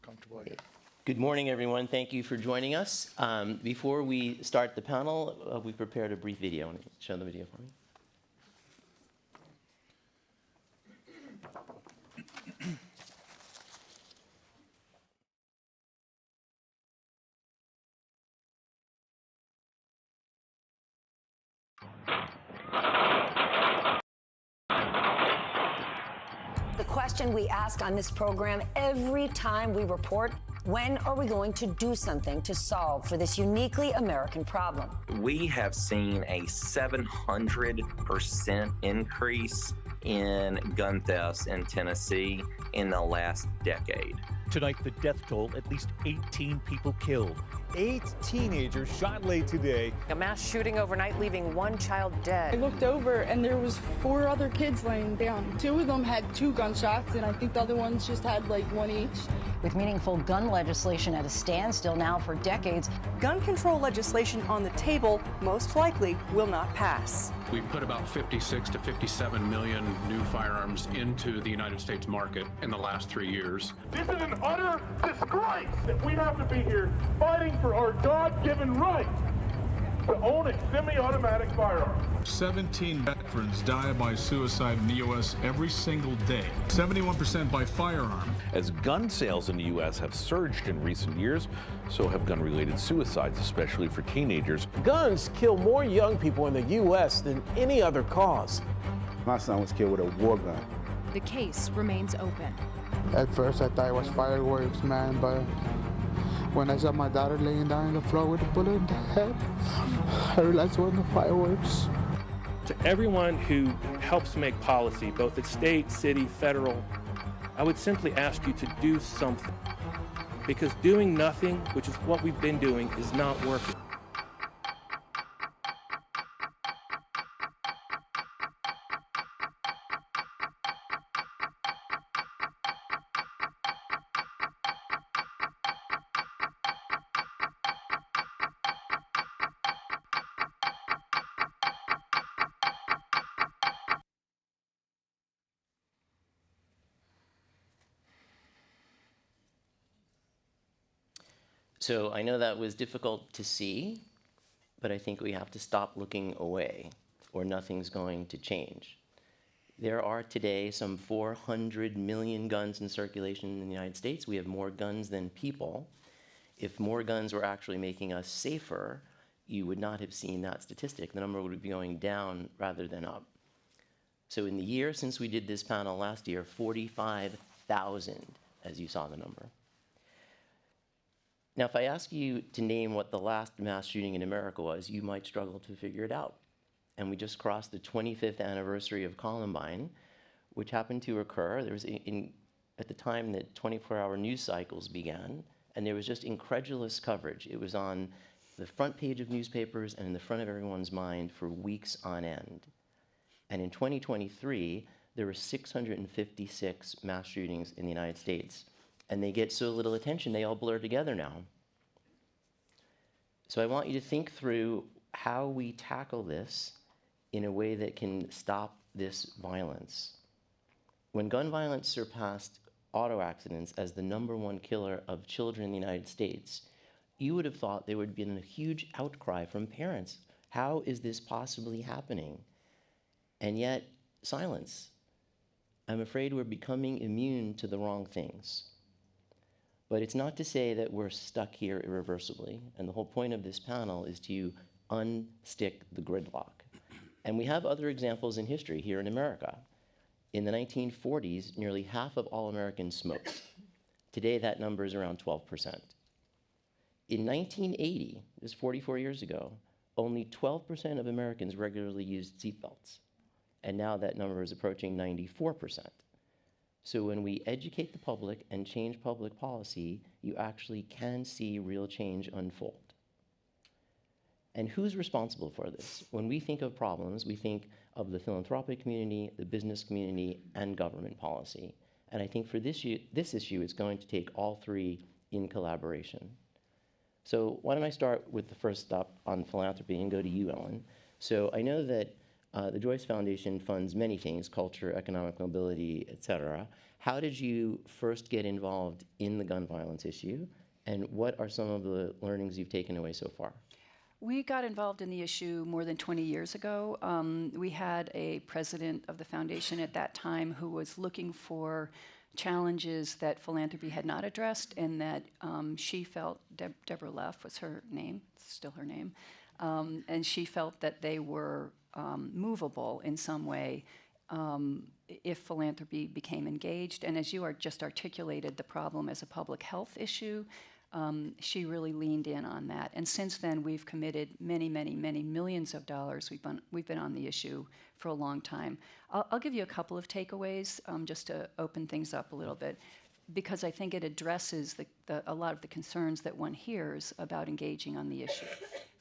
comfortable again. Good morning, everyone. Thank you for joining us. Before we start the panel, we prepared a brief video. Want to show the video for me? The question we ask on this program every time we report: when are we going to do something to solve for this uniquely American problem? We have seen a 700% increase in gun thefts in Tennessee in the last decade. Tonight, the death toll, at least 18 people killed. 8 teenagers shot late today. A mass shooting overnight, leaving one child dead. I looked over and there was 4 other kids laying down. 2 of them had 2 gunshots, and I think the other ones just had like 1 each. With meaningful gun legislation at a standstill now for decades, gun control legislation on the table most likely will not pass. We put about 56 to 57 million new firearms into the United States market in the last 3 years. This is an utter disgrace that we have to be here fighting for our God-given right to own a semi-automatic firearm. 17 veterans die by suicide in the U.S. every single day, 71% by firearm. As gun sales in the U.S. have surged in recent years, so have gun-related suicides, especially for teenagers. Guns kill more young people in the U.S. than any other cause. My son was killed with a war gun. The case remains open. At first I thought it was fireworks, man, but when I saw my daughter laying down on the floor with a bullet in the head, I realized it wasn't the fireworks. To everyone who helps make policy, both at state, city, federal, I would simply ask you to do something. Because doing nothing, which is what we've been doing, is not working. So I know that was difficult to see, but I think we have to stop looking away, or nothing's going to change. There are today some 400 million guns in circulation in the United States. We have more guns than people. If more guns were actually making us safer, you would not have seen that statistic. The number would be going down rather than up. So in the year since we did this panel last year, 45,000, as you saw the number. Now, if I ask you to name what the last mass shooting in America was, you might struggle to figure it out. And we just crossed the 25th anniversary of Columbine, which happened to occur. There was, at the time that 24-hour news cycles began, and there was just incredulous coverage. It was on the front page of newspapers and in the front of everyone's mind for weeks on end. And in 2023, there were 656 mass shootings in the United States. And they get so little attention, they all blur together now. So I want you to think through how we tackle this in a way that can stop this violence. When gun violence surpassed auto accidents as the #1 killer of children in the United States, you would have thought there would have been a huge outcry from parents. How is this possibly happening? And yet, silence. I'm afraid we're becoming immune to the wrong things. But it's not to say that we're stuck here irreversibly. And the whole point of this panel is to unstick the gridlock. And we have other examples in history here in America. In the 1940s, nearly half of all Americans smoked. Today, that number is around 12%. In 1980, this is 44 years ago, only 12% of Americans regularly used seatbelts. And now that number is approaching 94%. So when we educate the public and change public policy, you actually can see real change unfold. And who's responsible for this? When we think of problems, we think of the philanthropic community, the business community, and government policy. And I think for this issue, it's going to take all three in collaboration. So why don't I start with the first stop on philanthropy and go to you, Ellen. So I know that The Joyce Foundation funds many things, culture, economic mobility, etc. How did you first get involved in the gun violence issue, and what are some of the learnings you've taken away so far? We got involved in the issue more than 20 years ago. We had a president of the foundation at that time who was looking for challenges that philanthropy had not addressed, and that she felt, Deborah Leff was her name, it's still her name, and she felt that they were movable in some way if philanthropy became engaged. And as you are just articulated the problem as a public health issue, she really leaned in on that. And since then, we've committed many, many, many millions of dollars. We've been on the issue for a long time. I'll give you a couple of takeaways just to open things up a little bit, because I think it addresses a lot of the concerns that one hears about engaging on the issue.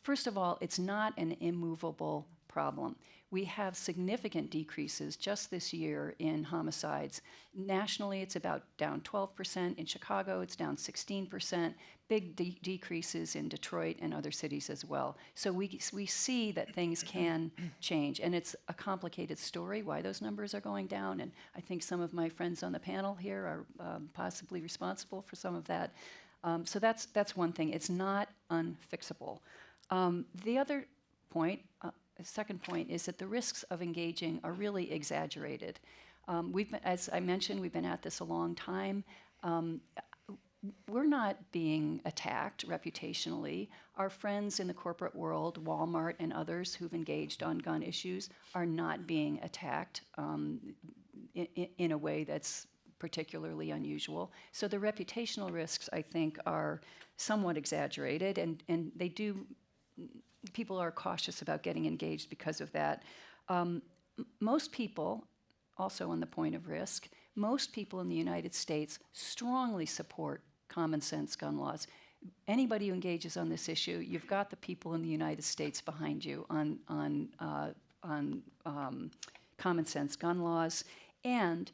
First of all, it's not an immovable problem. We have significant decreases just this year in homicides. Nationally, it's about down 12%. In Chicago, it's down 16%. Big decreases in Detroit and other cities as well. So we see that things can change. And it's a complicated story why those numbers are going down. And I think some of my friends on the panel here are possibly responsible for some of that. So that's one thing. It's not unfixable. The other point, the second point, is that the risks of engaging are really exaggerated. As I mentioned, we've been at this a long time. We're not being attacked reputationally. Our friends in the corporate world, Walmart and others who've engaged on gun issues, are not being attacked in a way that's particularly unusual. So the reputational risks, I think, are somewhat exaggerated, and they do. People are cautious about getting engaged because of that. Most people, also on the point of risk, most people in the United States strongly support common sense gun laws. Anybody who engages on this issue, you've got the people in the United States behind you on common sense gun laws. And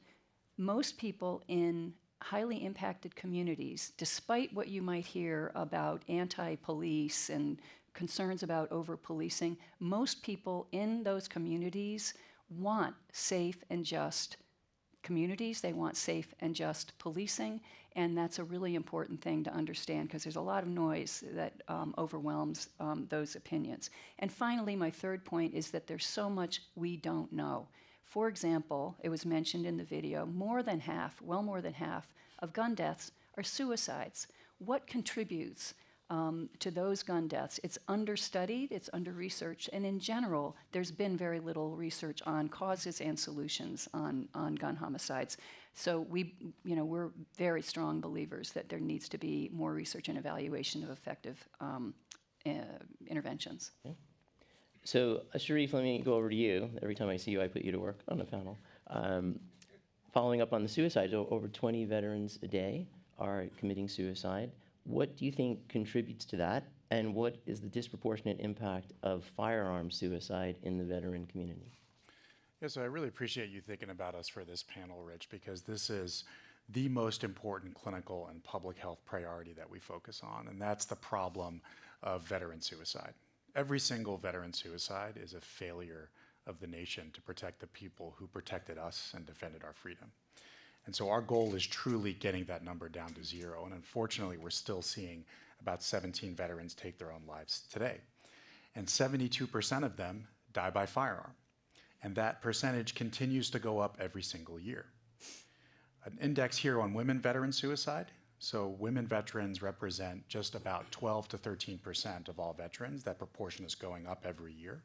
most people in highly impacted communities, despite what you might hear about anti-police and concerns about over-policing, most people in those communities want safe and just communities. They want safe and just policing, and that's a really important thing to understand, because there's a lot of noise that overwhelms those opinions. And finally, my third point is that there's so much we don't know. For example, it was mentioned in the video, more than half, well more than half, of gun deaths are suicides. What contributes to those gun deaths? It's understudied, it's under-researched, and in general, there's been very little research on causes and solutions on gun homicides. So we're very strong believers that there needs to be more research and evaluation of effective interventions. Okay. So, Sharif, let me go over to you. Every time I see you, I put you to work on the panel. Following up on the suicide, over 20 veterans a day are committing suicide. What do you think contributes to that, and what is the disproportionate impact of firearm suicide in the veteran community? Yeah, so I really appreciate you thinking about us for this panel, Rich, because this is the most important clinical and public health priority that we focus on, and that's the problem of veteran suicide. Every single veteran suicide is a failure of the nation to protect the people who protected us and defended our freedom. And so our goal is truly getting that number down to zero. And unfortunately, we're still seeing about 17 veterans take their own lives today. And 72% of them die by firearm. And that percentage continues to go up every single year. An index here on women veteran suicide. So women veterans represent just about 12 to 13% of all veterans. That proportion is going up every year.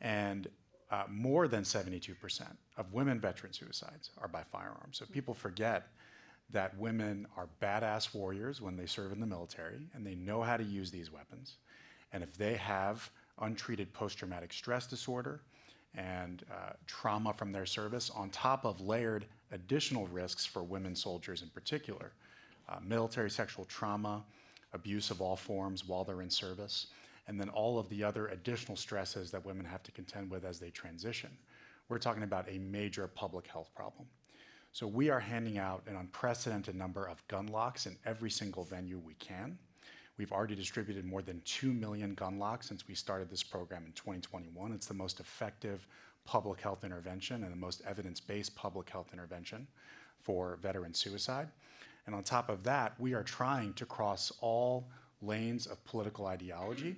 And more than 72% of women veteran suicides are by firearm. So people forget that women are badass warriors when they serve in the military, and they know how to use these weapons. And if they have untreated post-traumatic stress disorder and trauma from their service, on top of layered additional risks for women soldiers in particular, military sexual trauma, abuse of all forms while they're in service, and then all of the other additional stresses that women have to contend with as they transition. We're talking about a major public health problem. So we are handing out an unprecedented number of gun locks in every single venue we can. We've already distributed more than 2 million gun locks since we started this program in 2021. It's the most effective public health intervention and the most evidence-based public health intervention for veteran suicide. And on top of that, we are trying to cross all lanes of political ideology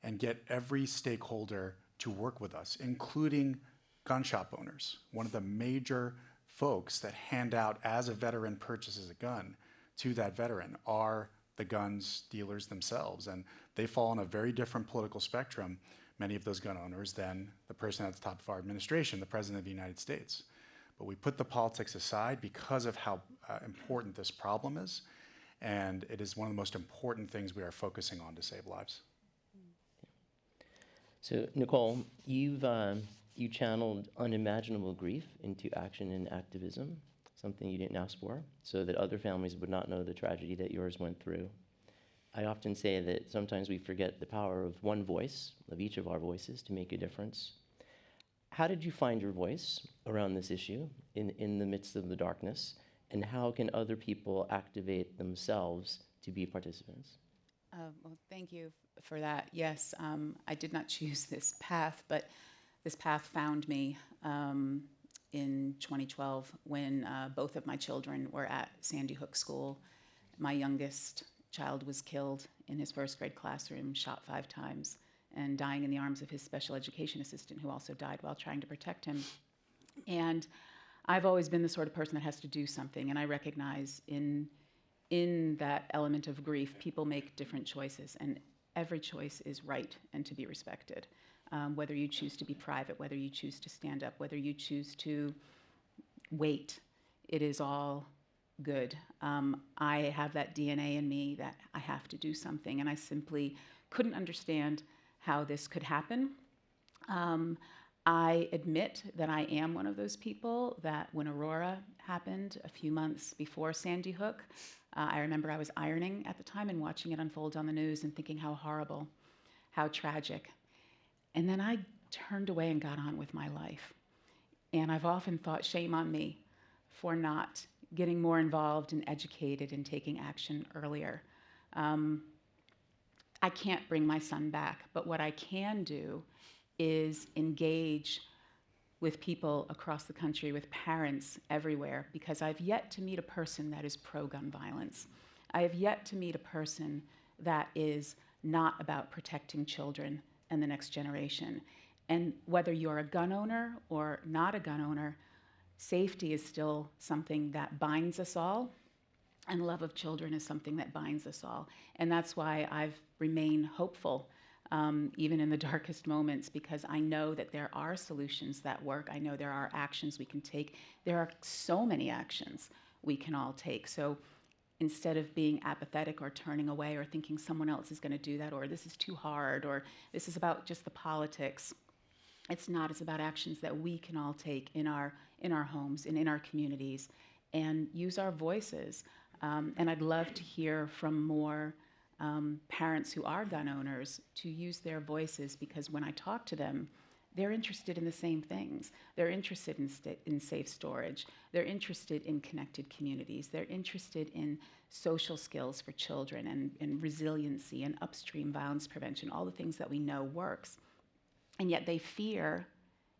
and get every stakeholder to work with us, including gun shop owners. One of the major folks that hand out as a veteran purchases a gun to that veteran are the guns dealers themselves. And they fall on a very different political spectrum, many of those gun owners, than the person at the top of our administration, the President of the United States. But we put the politics aside because of how important this problem is. And it is one of the most important things we are focusing on to save lives. So, Nicole, you channeled unimaginable grief into action and activism, something you didn't ask for, so that other families would not know the tragedy that yours went through. I often say that sometimes we forget the power of one voice, of each of our voices, to make a difference. How did you find your voice around this issue in the midst of the darkness, and how can other people activate themselves to be participants? Well, thank you for that. Yes, I did not choose this path, but this path found me in 2012 when both of my children were at Sandy Hook School. My youngest child was killed in his first grade classroom, shot 5 times, and dying in the arms of his special education assistant, who also died while trying to protect him. And I've always been the sort of person that has to do something, and I recognize in that element of grief, people make different choices, and every choice is right and to be respected. Whether you choose to be private, whether you choose to stand up, whether you choose to wait, it is all good. I have that DNA in me that I have to do something, and I simply couldn't understand how this could happen. I admit that I am one of those people that when Aurora happened a few months before Sandy Hook, I remember I was ironing at the time and watching it unfold on the news and thinking how horrible, how tragic. And then I turned away and got on with my life. And I've often thought, shame on me for not getting more involved and educated and taking action earlier. I can't bring my son back, but what I can do is engage with people across the country, with parents everywhere, because I've yet to meet a person that is pro-gun violence. I have yet to meet a person that is not about protecting children and the next generation. And whether you're a gun owner or not a gun owner, safety is still something that binds us all, and love of children is something that binds us all. And that's why I've remained hopeful, even in the darkest moments, because I know that there are solutions that work. I know there are actions we can take. There are so many actions we can all take. So instead of being apathetic or turning away or thinking someone else is going to do that, or this is too hard, or this is about just the politics, it's not. It's about actions that we can all take in our homes and in our communities and use our voices. And I'd love to hear from more parents who are gun owners to use their voices, because when I talk to them, they're interested in the same things. They're interested in safe storage. They're interested in connected communities. They're interested in social skills for children and resiliency and upstream violence prevention, all the things that we know works. And yet they fear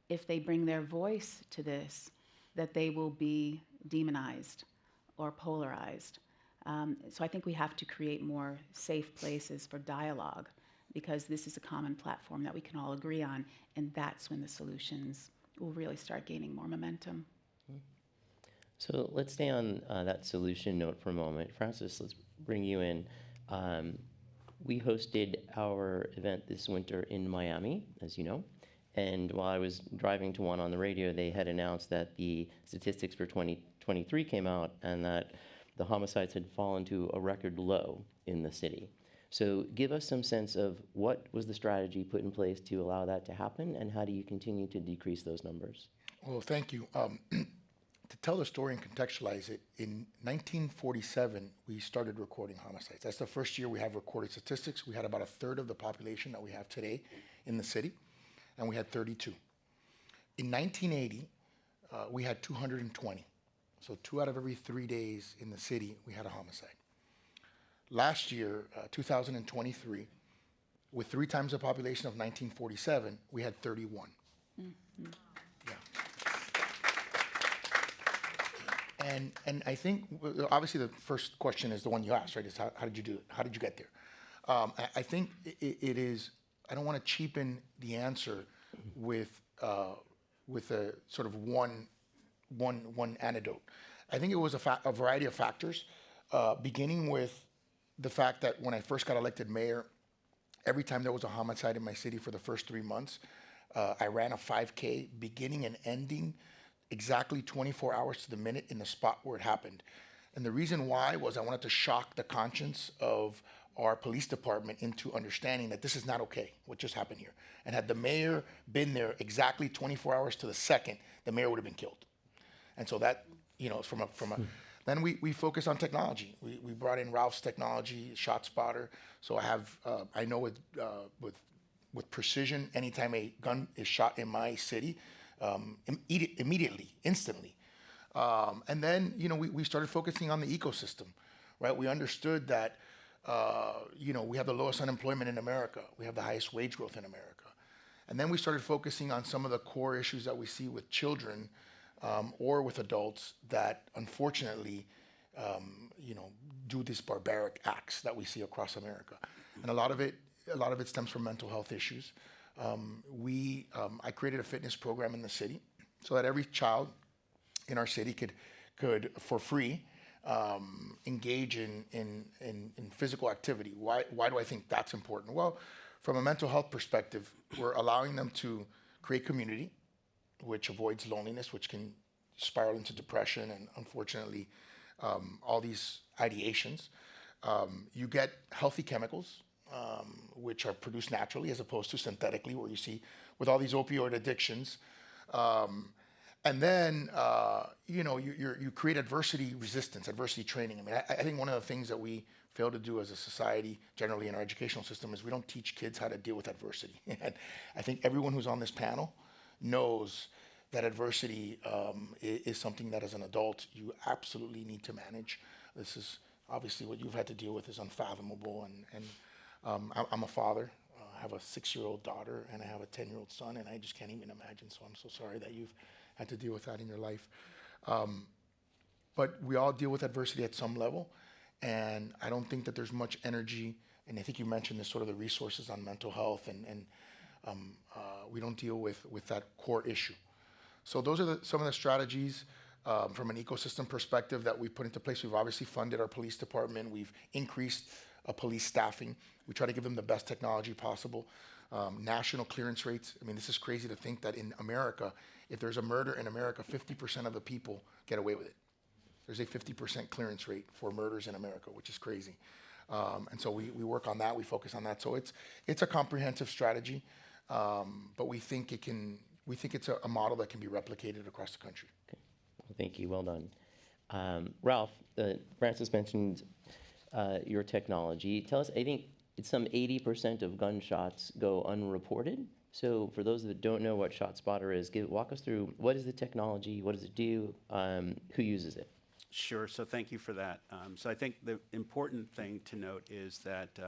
if they bring their voice to this, that they will be demonized or polarized. So I think we have to create more safe places for dialogue, because this is a common platform that we can all agree on, and that's when the solutions will really start gaining more momentum. So let's stay on that solution note for a moment. Francis, let's bring you in. We hosted our event this winter in Miami, as you know, and while I was driving to one on the radio, they had announced that the statistics for 2023 came out and that the homicides had fallen to a record low in the city. So give us some sense of what was the strategy put in place to allow that to happen, and how do you continue to decrease those numbers? Well, thank you. To tell the story and contextualize it, in 1947, we started recording homicides. That's the first year we have recorded statistics. We had about a third of the population that we have today in the city, and we had 32. In 1980, we had 220. So 2 out of every 3 days in the city, we had a homicide. Last year, 2023, with 3 times the population of 1947, we had 31. Mm-hmm. And I think, obviously, the first question is the one you asked, right? Is how did you do it? How did you get there? I think it is. I don't want to cheapen the answer with a sort of one anecdote. I think it was a variety of factors, beginning with the fact that when I first got elected mayor, every time there was a homicide in my city for the first 3 months, I ran a 5K, beginning and ending exactly 24 hours to the minute in the spot where it happened. And the reason why was I wanted to shock the conscience of our police department into understanding that this is not okay, what just happened here. And had the mayor been there exactly 24 hours to the second, the mayor would have been killed. And so that, then we focus on technology. We brought in Ralph's technology, ShotSpotter. So I know with precision, anytime a gun is shot in my city, immediately, instantly. And then, we started focusing on the ecosystem, right? We understood that, we have the lowest unemployment in America. We have the highest wage growth in America. And then we started focusing on some of the core issues that we see with children or with adults that, unfortunately, do these barbaric acts that we see across America. And a lot of it stems from mental health issues. I created a fitness program in the city so that every child in our city could for free engage in physical activity. Why do I think that's important? Well, from a mental health perspective, we're allowing them to create community, which avoids loneliness, which can spiral into depression and, unfortunately, all these ideations. You get healthy chemicals, which are produced naturally as opposed to synthetically, where you see with all these opioid addictions. And then, you create adversity resistance, adversity training. I mean, I think one of the things that we fail to do as a society, generally in our educational system, is we don't teach kids how to deal with adversity. And I think everyone who's on this panel knows that adversity is something that as an adult you absolutely need to manage. This is obviously what you've had to deal with is unfathomable. And I'm a father. I have a 6-year-old daughter and I have a 10-year-old son, and I just can't even imagine. So I'm so sorry that you've had to deal with that in your life. But we all deal with adversity at some level, and I don't think that there's much energy. And I think you mentioned this sort of the resources on mental health, and we don't deal with that core issue. So those are some of the strategies from an ecosystem perspective that we put into place. We've obviously funded our police department. We've increased police staffing. We try to give them the best technology possible. National clearance rates. I mean, this is crazy to think that in America, if there's a murder in America, 50% of the people get away with it. There's a 50% clearance rate for murders in America, which is crazy. And so we work on that. We focus on that. So it's a comprehensive strategy, but we think it's a model that can be replicated across the country. Okay. Well, thank you. Well done. Ralph, Francis mentioned your technology. Tell us, I think it's some 80% of gunshots go unreported. So for those that don't know what ShotSpotter is, walk us through what is the technology, what does it do, who uses it? Sure, so thank you for that. So I think the important thing to note is that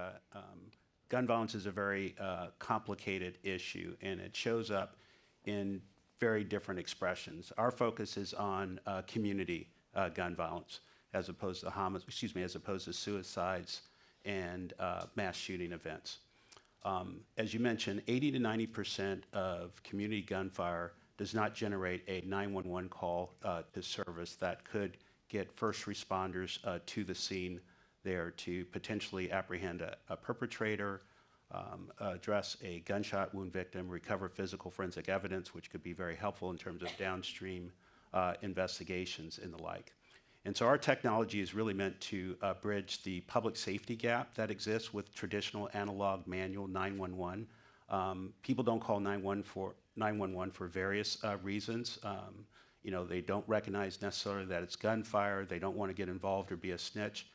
gun violence is a very complicated issue, and it shows up in very different expressions. Our focus is on community gun violence as opposed to suicides and mass shooting events. As you mentioned, 80 to 90% of community gunfire does not generate a 911 call to service that could get first responders to the scene there to potentially apprehend a perpetrator, address a gunshot wound victim, recover physical forensic evidence, which could be very helpful in terms of downstream investigations and the like. And so our technology is really meant to bridge the public safety gap that exists with traditional analog manual 911. People don't call 911 for various reasons. They don't recognize necessarily that it's gunfire. They don't want to get involved or be a snitch.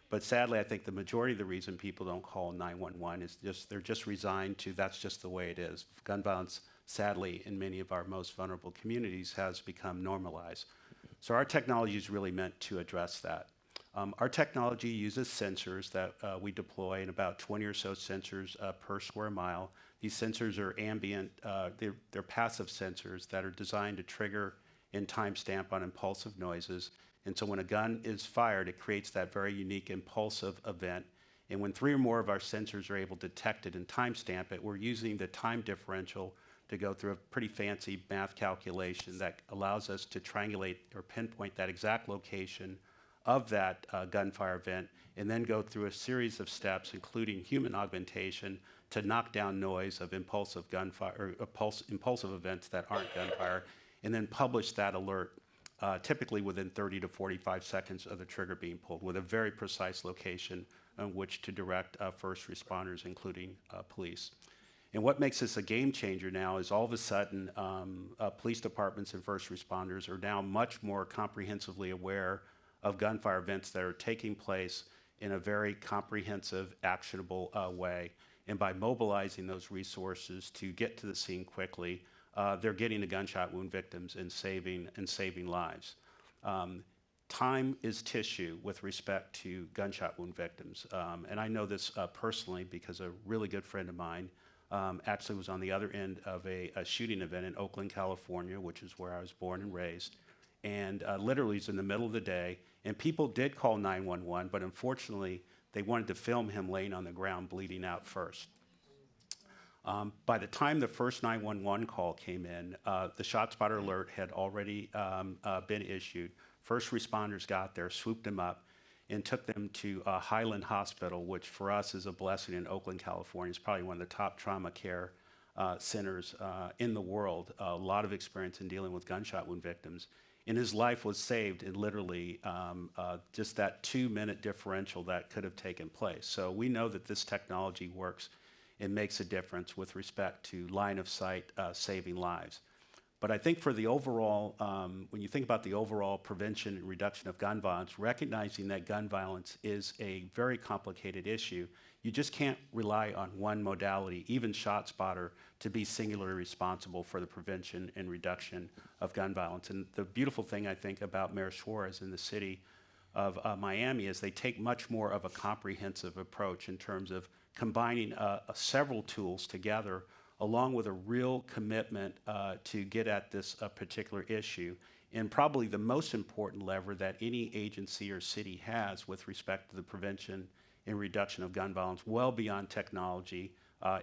But sadly, I think the majority of the reason people don't call 911 is they're just resigned to that's just the way it is. Gun violence, sadly, in many of our most vulnerable communities has become normalized. So our technology is really meant to address that. Our technology uses sensors that we deploy, and about 20 or so sensors per square mile. These sensors are ambient, they're passive sensors that are designed to trigger and timestamp on impulsive noises. And so when a gun is fired, it creates that very unique impulsive event. And when 3 or more of our sensors are able to detect it and timestamp it, we're using the time differential to go through a pretty fancy math calculation that allows us to triangulate or pinpoint that exact location of that gunfire event, and then go through a series of steps, including human augmentation, to knock down noise of impulsive gunfire or impulsive events that aren't gunfire, and then publish that alert typically within 30 to 45 seconds of the trigger being pulled, with a very precise location on which to direct first responders, including police. And what makes this a game changer now is all of a sudden police departments and first responders are now much more comprehensively aware of gunfire events that are taking place in a very comprehensive, actionable way. And by mobilizing those resources to get to the scene quickly, they're getting the gunshot wound victims and saving lives. Time is tissue with respect to gunshot wound victims. And I know this personally because a really good friend of mine actually was on the other end of a shooting event in Oakland, California, which is where I was born and raised. And literally it's in the middle of the day, and people did call 911, but unfortunately they wanted to film him laying on the ground bleeding out first. By the time the first 911 call came in, the ShotSpotter alert had already been issued. First responders got there, swooped him up, and took them to Highland Hospital, which for us is a blessing in Oakland, California. It's probably one of the top trauma care centers in the world. A lot of experience in dealing with gunshot wound victims. And his life was saved in literally just that 2-minute differential that could have taken place. So we know that this technology works and makes a difference with respect to line of sight saving lives. But I think for the overall, when you think about the overall prevention and reduction of gun violence, recognizing that gun violence is a very complicated issue, you just can't rely on one modality, even ShotSpotter, to be singularly responsible for the prevention and reduction of gun violence. And the beautiful thing, I think, about Mayor Suarez in the city of Miami is they take much more of a comprehensive approach in terms of combining several tools together, along with a real commitment to get at this particular issue. And probably the most important lever that any agency or city has with respect to the prevention and reduction of gun violence, well beyond technology,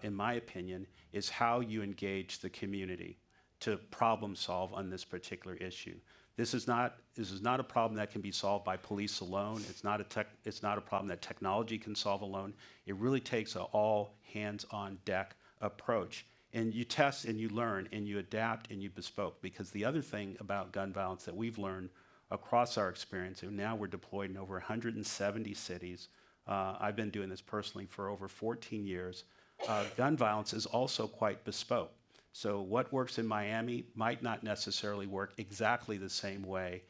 in my opinion, is how you engage the community to problem solve on this particular issue. This is not a problem that can be solved by police alone. It's not a problem that technology can solve alone. It really takes an all hands on deck approach. And you test and you learn and you adapt and you bespoke, because the other thing about gun violence that we've learned across our experience, and now we're deployed in over 170 cities. I've been doing this personally for over 14 years. Gun violence is also quite bespoke. So what works in Miami might not necessarily work exactly the same way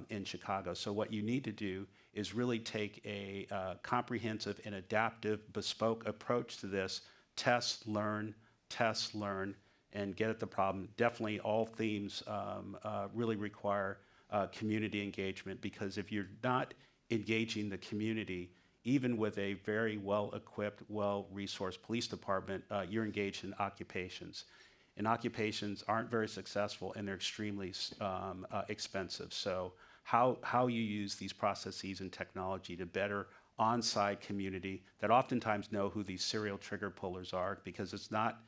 in Chicago. So what you need to do is really take a comprehensive and adaptive, bespoke approach to this. Test, learn, and get at the problem. Definitely all themes really require community engagement, because if you're not engaging the community, even with a very well-equipped, well-resourced police department, you're engaged in occupations. And occupations aren't very successful, and they're extremely expensive. So how you use these processes and technology to better on-site community that oftentimes know who these serial trigger pullers are, because it's not,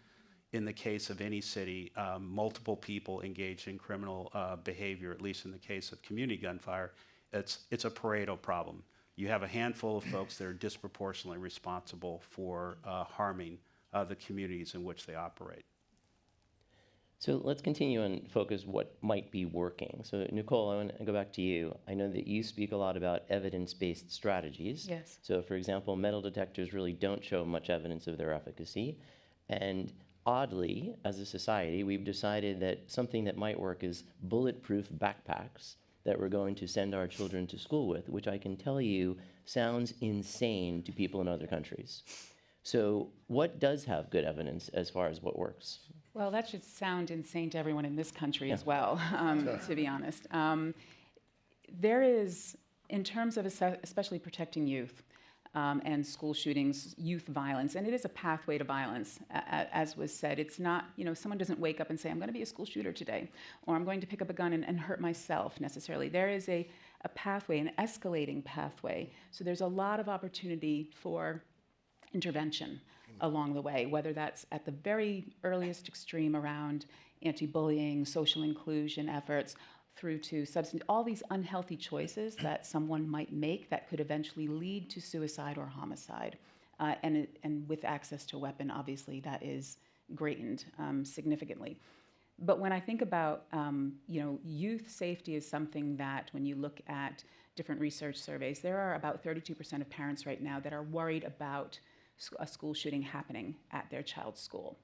in the case of any city, multiple people engaged in criminal behavior, at least in the case of community gunfire. It's a Pareto problem. You have a handful of folks that are disproportionately responsible for harming the communities in which they operate. So let's continue and focus what might be working. So Nicole, I want to go back to you. I know that you speak a lot about evidence-based strategies. Yes. So for example, metal detectors really don't show much evidence of their efficacy. And oddly, as a society, we've decided that something that might work is bulletproof backpacks that we're going to send our children to school with, which I can tell you sounds insane to people in other countries. So what does have good evidence as far as what works? Well, that should sound insane to everyone in this country as well, to be honest. There is In terms of especially protecting youth and school shootings, youth violence, and it is a pathway to violence, as was said. It's not, someone doesn't wake up and say, I'm going to be a school shooter today, or I'm going to pick up a gun and hurt myself necessarily. There is a pathway, an escalating pathway. So there's a lot of opportunity for intervention along the way, whether that's at the very earliest extreme around anti-bullying, social inclusion efforts, through to all these unhealthy choices that someone might make that could eventually lead to suicide or homicide. And with access to a weapon, obviously, that is greatened significantly. But when I think about, youth safety is something that when you look at different research surveys, there are about 32% of parents right now that are worried about a school shooting happening at their child's school.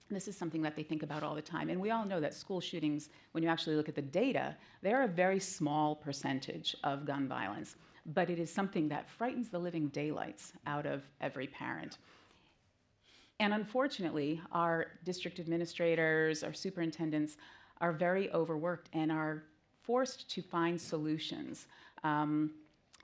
This is something that they think about all the time. And we all know that school shootings, when you actually look at the data, they're a very small percentage of gun violence. But it is something that frightens the living daylights out of every parent. And unfortunately, our district administrators, our superintendents are very overworked and are forced to find solutions. And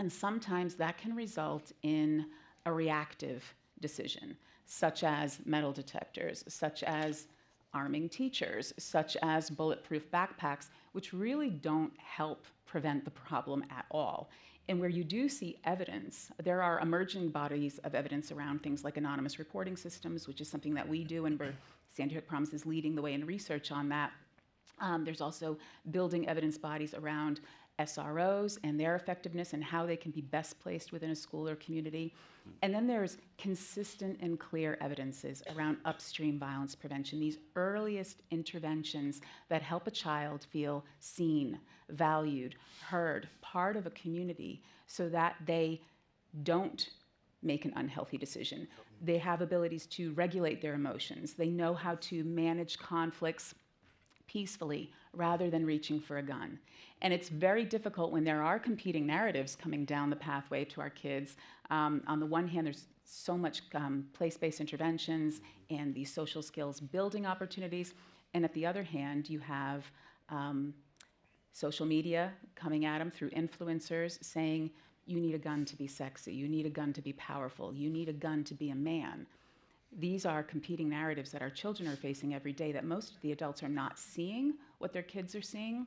sometimes that can result in a reactive decision, such as metal detectors, such as arming teachers, such as bulletproof backpacks, which really don't help prevent the problem at all. And where you do see evidence, there are emerging bodies of evidence around things like anonymous reporting systems, which is something that we do, and Sandy Hook Promise is leading the way in research on that. There's also building evidence bodies around SROs and their effectiveness and how they can be best placed within a school or community. And then there's consistent and clear evidences around upstream violence prevention, these earliest interventions that help a child feel seen, valued, heard, part of a community, so that they don't make an unhealthy decision. They have abilities to regulate their emotions. They know how to manage conflicts peacefully rather than reaching for a gun. And it's very difficult when there are competing narratives coming down the pathway to our kids. On the one hand, there's so much place-based interventions and these social skills building opportunities. And at the other hand, you have social media coming at them through influencers saying, you need a gun to be sexy, you need a gun to be powerful, you need a gun to be a man. These are competing narratives that our children are facing every day that most of the adults are not seeing what their kids are seeing.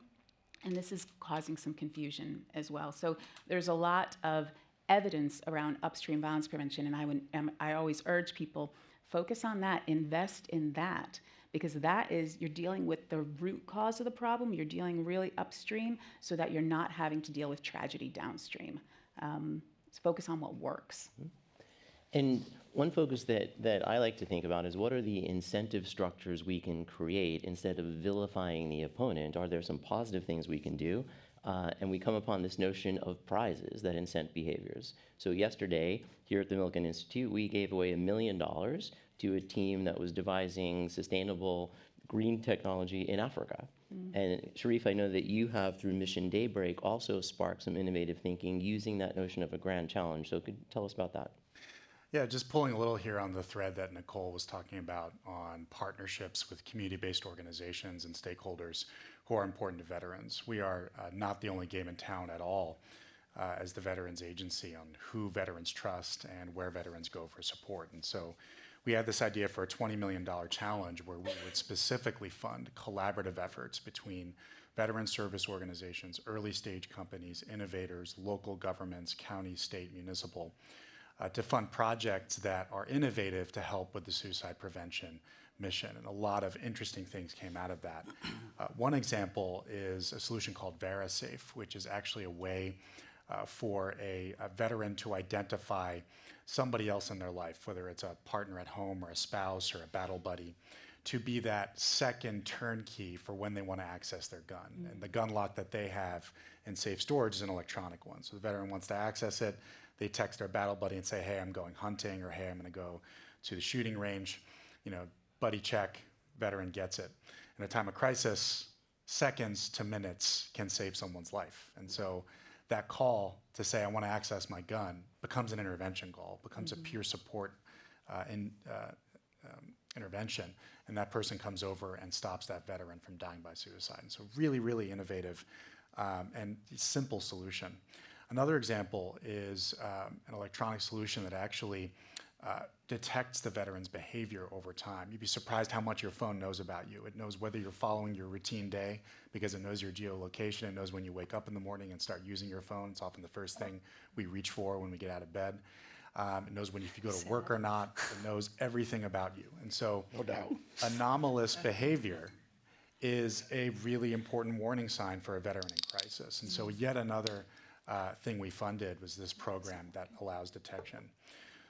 And this is causing some confusion as well. So there's a lot of evidence around upstream violence prevention. And I always urge people, focus on that, invest in that, because that is, you're dealing with the root cause of the problem. You're dealing really upstream so that you're not having to deal with tragedy downstream. So focus on what works. And one focus that I like to think about is, what are the incentive structures we can create instead of vilifying the opponent? Are there some positive things we can do? And we come upon this notion of prizes that incent behaviors. So yesterday, here at the Milken Institute, we gave away $1 million to a team that was devising sustainable green technology in Africa. And Sharif, I know that you have, through Mission Daybreak, also sparked some innovative thinking using that notion of a grand challenge. So could you tell us about that? Yeah, just pulling a little here on the thread that Nicole was talking about on partnerships with community-based organizations and stakeholders who are important to veterans. We are not the only game in town at all as the Veterans Agency on who veterans trust and where veterans go for support. And so we had this idea for a $20 million challenge where we would specifically fund collaborative efforts between veteran service organizations, early stage companies, innovators, local governments, county, state, municipal, to fund projects that are innovative to help with the suicide prevention mission. And a lot of interesting things came out of that. One example is a solution called VeriSafe, which is actually a way for a veteran to identify somebody else in their life, whether it's a partner at home or a spouse or a battle buddy, to be that second turnkey for when they want to access their gun. And the gun lock that they have in safe storage is an electronic one. So the veteran wants to access it, they text their battle buddy and say, hey, I'm going hunting, or hey, I'm going to go to the shooting range. Buddy check, veteran gets it. In a time of crisis, seconds to minutes can save someone's life. And so that call to say, I want to access my gun, becomes an intervention call, becomes a peer support intervention. And that person comes over and stops that veteran from dying by suicide. And so really, really innovative and simple solution. Another example is an electronic solution that actually detects the veteran's behavior over time. You'd be surprised how much your phone knows about you. It knows whether you're following your routine day because it knows your geolocation. It knows when you wake up in the morning and start using your phone. It's often the first thing we reach for when we get out of bed. It knows when if you go to work or not. It knows everything about you. And so no doubt, anomalous behavior is a really important warning sign for a veteran in crisis. And so yet another thing we funded was this program that allows detection.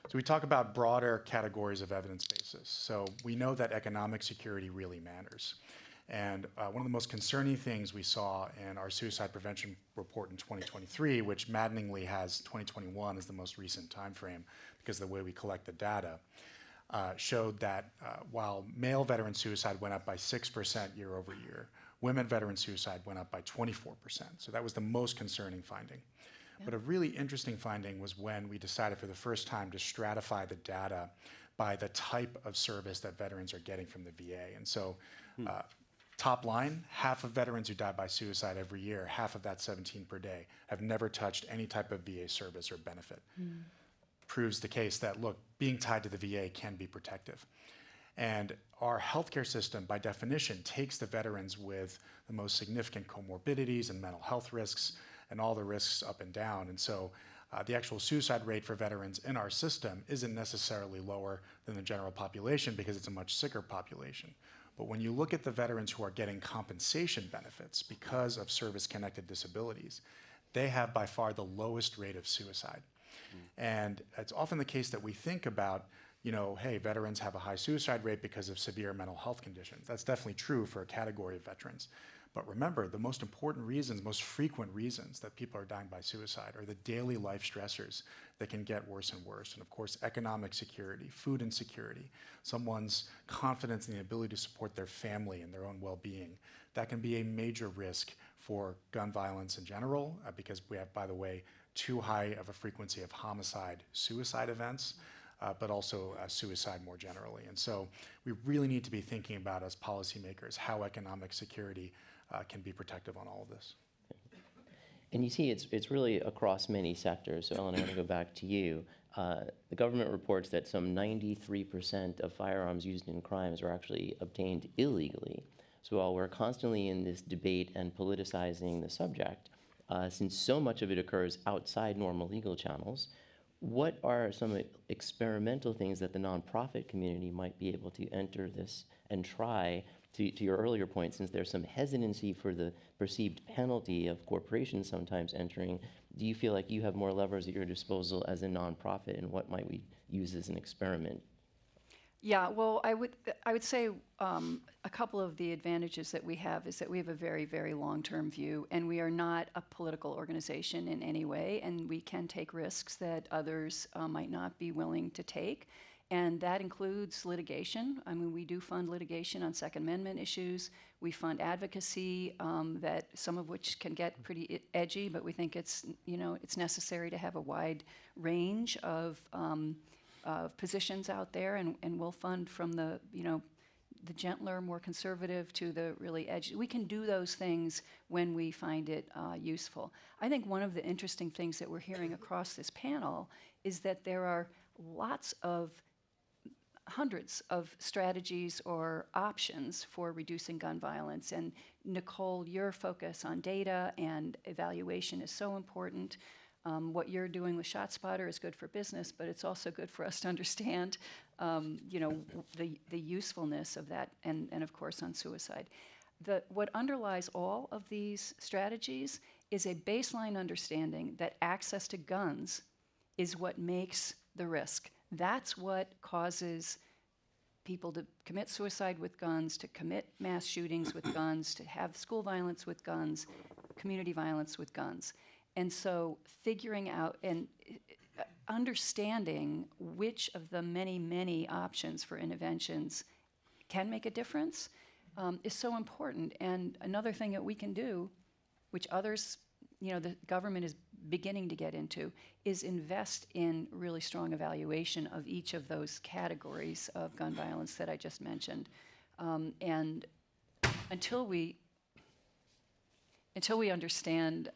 So we talk about broader categories of evidence bases. So we know that economic security really matters. And one of the most concerning things we saw in our suicide prevention report in 2023, which maddeningly has 2021 as the most recent time frame because of the way we collect the data, showed that while male veteran suicide went up by 6% year over year, women veteran suicide went up by 24%. So that was the most concerning finding. But a really interesting finding was when we decided for the first time to stratify the data by the type of service that veterans are getting from the VA. And so top line, half of veterans who die by suicide every year, half of that 17 per day, have never touched any type of VA service or benefit. Proves the case that, look, being tied to the VA can be protective. And our healthcare system, by definition, takes the veterans with the most significant comorbidities and mental health risks and all the risks up and down. And so the actual suicide rate for veterans in our system isn't necessarily lower than the general population because it's a much sicker population. But when you look at the veterans who are getting compensation benefits because of service-connected disabilities, they have by far the lowest rate of suicide. And it's often the case that we think about, you know, hey, veterans have a high suicide rate because of severe mental health conditions. That's definitely true for a category of veterans. But remember, the most important reasons, most frequent reasons that people are dying by suicide are the daily life stressors that can get worse and worse. And of course, economic security, food insecurity, someone's confidence in the ability to support their family and their own well-being. That can be a major risk for gun violence in general, because we have, by the way, too high of a frequency of homicide, suicide events, but also suicide more generally. And so we really need to be thinking about, as policymakers, how economic security can be protective on all of this. And you see, it's really across many sectors. So Ellen, I want to go back to you. The government reports that some 93% of firearms used in crimes are actually obtained illegally. So while we're constantly in this debate and politicizing the subject, since so much of it occurs outside normal legal channels, what are some experimental things that the nonprofit community might be able to enter this and try, to your earlier point, since there's some hesitancy for the perceived penalty of corporations sometimes entering, do you feel like you have more levers at your disposal as a nonprofit, and what might we use as an experiment? Yeah, well, I would say a couple of the advantages that we have is that we have a very, very long-term view, and we are not a political organization in any way, and we can take risks that others might not be willing to take, and that includes litigation. I mean, we do fund litigation on Second Amendment issues. We fund advocacy, that some of which can get pretty edgy, but we think it's, you know, it's necessary to have a wide range of positions out there, and we'll fund from the, you know, the gentler, more conservative to the really edgy. We can do those things when we find it useful. I think one of the interesting things that we're hearing across this panel is that there are hundreds of strategies or options for reducing gun violence. And Nicole, your focus on data and evaluation is so important. What you're doing with ShotSpotter is good for business, but it's also good for us to understand, you know, the usefulness of that, and of course on suicide. What underlies all of these strategies is a baseline understanding that access to guns is what makes the risk. That's what causes people to commit suicide with guns, to commit mass shootings with guns, to have school violence with guns, community violence with guns. And so figuring out and understanding which of the many, many options for interventions can make a difference is so important. And another thing that we can do, which others, you know, the government is beginning to get into, is invest in really strong evaluation of each of those categories of gun violence that I just mentioned. And until we until we understand,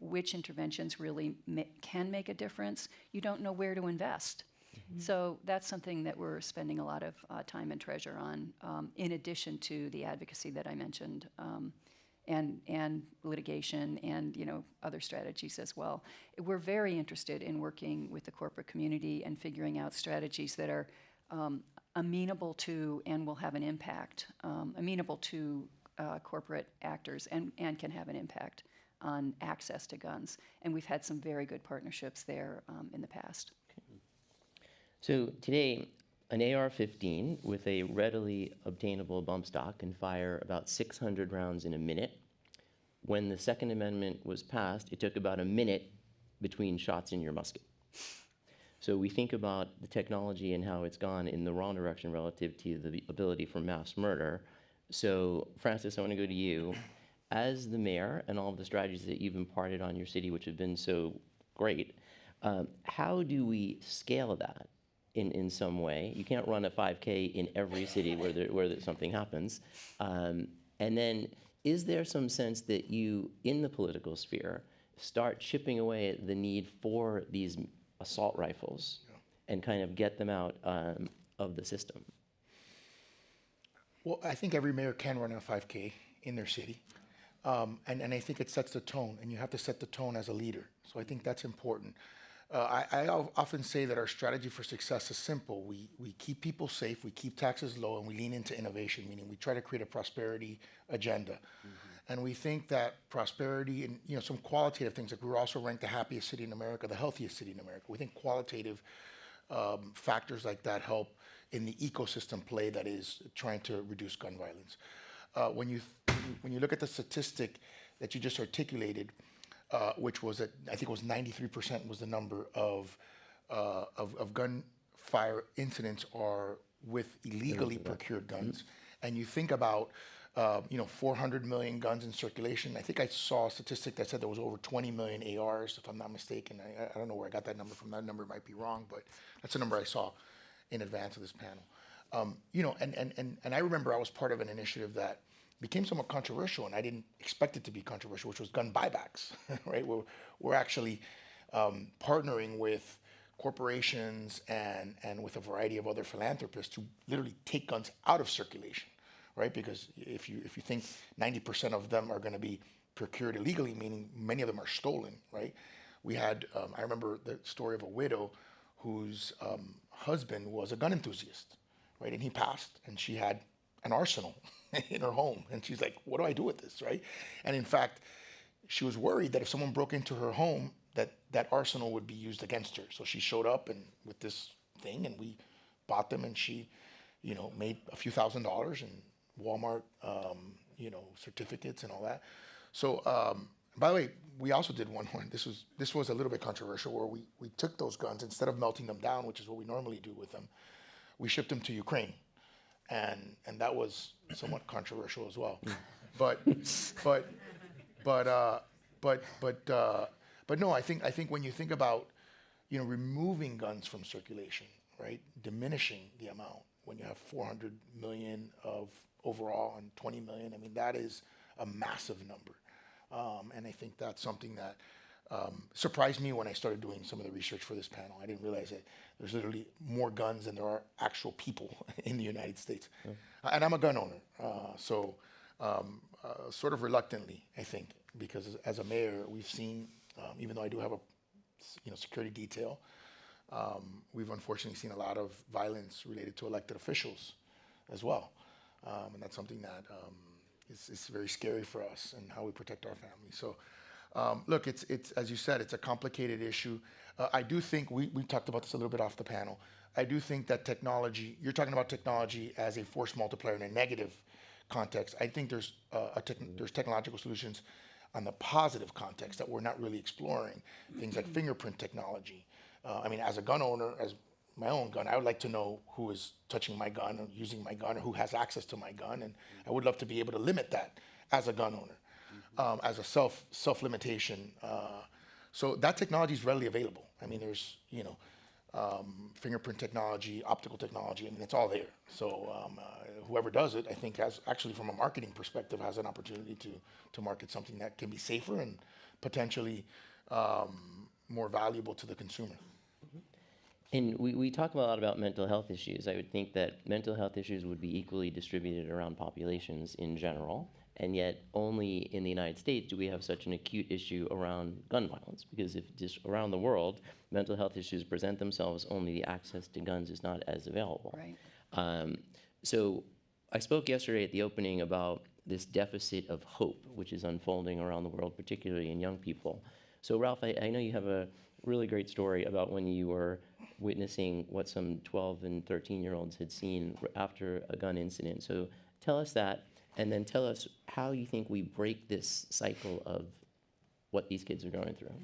which interventions really can make a difference, you don't know where to invest. So that's something that we're spending a lot of time and treasure on, in addition to the advocacy that I mentioned, and litigation and other strategies as well. We're very interested in working with the corporate community and figuring out strategies that are amenable to and will have an impact, amenable to corporate actors and can have an impact on access to guns. And we've had some very good partnerships there in the past. So today, an AR-15 with a readily obtainable bump stock can fire about 600 rounds in a minute. When the Second Amendment was passed, it took about a minute between shots in your musket. So we think about the technology and how it's gone in the wrong direction relative to the ability for mass murder. So Francis, I want to go to you. As the mayor and all of the strategies that you've imparted on your city, which have been so great, how do we scale that in some way? You can't run a 5K in every city where something happens. And then is there some sense that you, in the political sphere, start chipping away at the need for these assault rifles and kind of get them out of the system? Well, I think every mayor can run a 5K in their city. And I think it sets the tone, and you have to set the tone as a leader. So I think that's important. I often say that our strategy for success is simple. We keep people safe, we keep taxes low, and we lean into innovation, meaning we try to create a prosperity agenda. And we think that prosperity and some qualitative things, like we were also ranked the happiest city in America, the healthiest city in America. We think qualitative factors like that help in the ecosystem play that is trying to reduce gun violence. When you look at the statistic that you just articulated, which was I think it was 93% was the number of gunfire incidents are with illegally procured guns, and you think about 400 million guns in circulation. I think I saw a statistic that said there was over 20 million ARs, if I'm not mistaken. I don't know where I got that number from. That number might be wrong, but that's the number I saw in advance of this panel. And I remember I was part of an initiative that became somewhat controversial, and I didn't expect it to be controversial, which was gun buybacks, right? We're actually partnering with corporations and with a variety of other philanthropists to literally take guns out of circulation, right? Because if you think 90% of them are going to be procured illegally, meaning many of them are stolen, right? We had, I remember the story of a widow whose husband was a gun enthusiast, right? And he passed, and she had an arsenal in her home. And she's like, what do I do with this, right? And in fact, she was worried that if someone broke into her home, that arsenal would be used against her. So she showed up and with this thing, and we bought them, and she, made a few $1,000s and Walmart, certificates and all that. So, by the way, we also did one more. This was a little bit controversial, where we took those guns, instead of melting them down, which is what we normally do with them, we shipped them to Ukraine. And that was somewhat controversial as well. But no, I think when you think about, removing guns from circulation, right, diminishing the amount, when you have 400 million of overall and 20 million, I mean, that is a massive number. And I think that's something that surprised me when I started doing some of the research for this panel. I didn't realize that there's literally more guns than there are actual people in the United States. And I'm a gun owner, so sort of reluctantly, I think, because as a mayor, we've seen, even though I do have a security detail, we've unfortunately seen a lot of violence related to elected officials as well. And that's something that is very scary for us and how we protect our families. So look, it's as you said, it's a complicated issue. I do think, we talked about this a little bit off the panel, I do think that technology, you're talking about technology as a force multiplier in a negative context. I think there's technological solutions on the positive context that we're not really exploring, things like fingerprint technology. I mean, as a gun owner, as my own gun, I would like to know who is touching my gun or using my gun, or who has access to my gun, and I would love to be able to limit that as a gun owner, as a self-limitation. So that technology is readily available. I mean, there's fingerprint technology, optical technology, I mean, it's all there. So whoever does it, I think, has actually, from a marketing perspective, has an opportunity to market something that can be safer and potentially more valuable to the consumer. And we talk a lot about mental health issues. I would think that mental health issues would be equally distributed around populations in general, and yet only in the United States do we have such an acute issue around gun violence, because if just around the world, mental health issues present themselves, only the access to guns is not as available. Right. So I spoke yesterday at the opening about this deficit of hope, which is unfolding around the world, particularly in young people. So Ralph, I know you have a really great story about when you were witnessing what some 12 and 13-year-olds had seen after a gun incident. So tell us that, and then tell us how you think we break this cycle of what these kids are going through.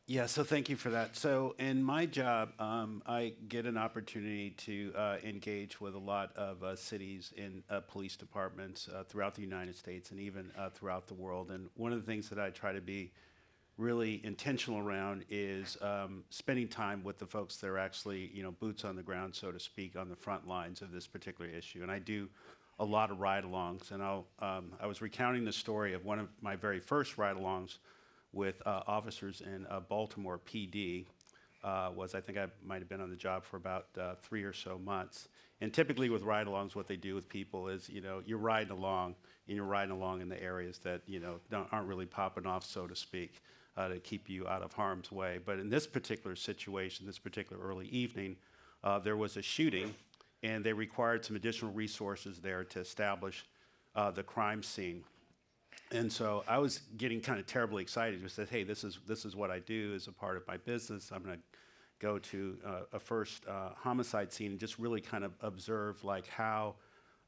Yeah, so thank you for that. So in my job, I get an opportunity to engage with a lot of cities and police departments throughout the United States and even throughout the world. And one of the things that I try to be really intentional around is spending time with the folks that are actually, boots on the ground, so to speak, on the front lines of this particular issue. And I do a lot of ride-alongs. And I was recounting the story of one of my very first ride-alongs with officers in Baltimore PD. I think I might have been on the job for about 3 or so months. And typically with ride-alongs, what they do with people is, you're riding along, and you're riding along in the areas that, aren't really popping off, so to speak, to keep you out of harm's way. But in this particular situation, this particular early evening, there was a shooting, and they required some additional resources there to establish the crime scene. And so I was getting kind of terribly excited. I said, hey, this is what I do as a part of my business. I'm going to go to a first homicide scene and just really kind of observe like how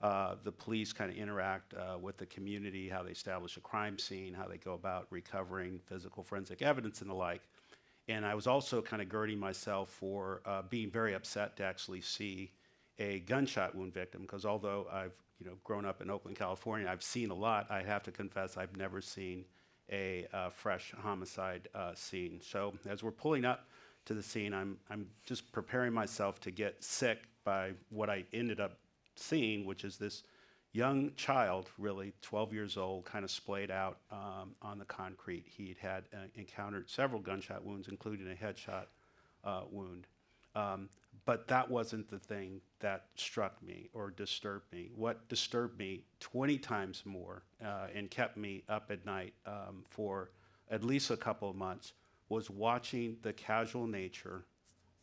the police kind of interact with the community, how they establish a crime scene, how they go about recovering physical forensic evidence and the like. And I was also kind of girding myself for being very upset to actually see a gunshot wound victim, because although I've grown up in Oakland, California, I've seen a lot. I have to confess I've never seen a fresh homicide scene. So as we're pulling up to the scene, I'm just preparing myself to get sick by what I ended up seeing, which is this young child, really 12 years old, kind of splayed out on the concrete. He'd had encountered several gunshot wounds, including a headshot wound. But that wasn't the thing that struck me or disturbed me. What disturbed me 20 times more and kept me up at night for at least a couple of months was watching the casual nature